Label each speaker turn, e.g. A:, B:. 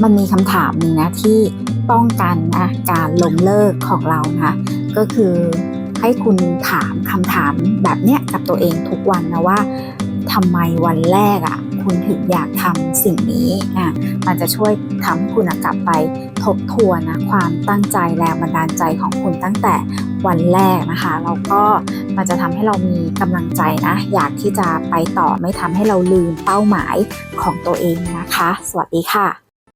A: มันมีคำถามหนึ่งนะที่ป้องกันนะการล้มเลิกของเรานะก็คือให้คุณถามคำถามแบบเนี้ยกับตัวเองทุกวันนะว่าทำไมวันแรกคุณถึงอยากทำสิ่งนี้มันจะช่วยทำให้คุณกลับไปทบทวนนะความตั้งใจแรงบันดาลใจของคุณตั้งแต่วันแรกนะคะแล้วก็มันจะทำให้เรามีกำลังใจนะอยากที่จะไปต่อไม่ทำให้เราลืมเป้าหมายของตัวเองนะคะสวัสดีค่ะ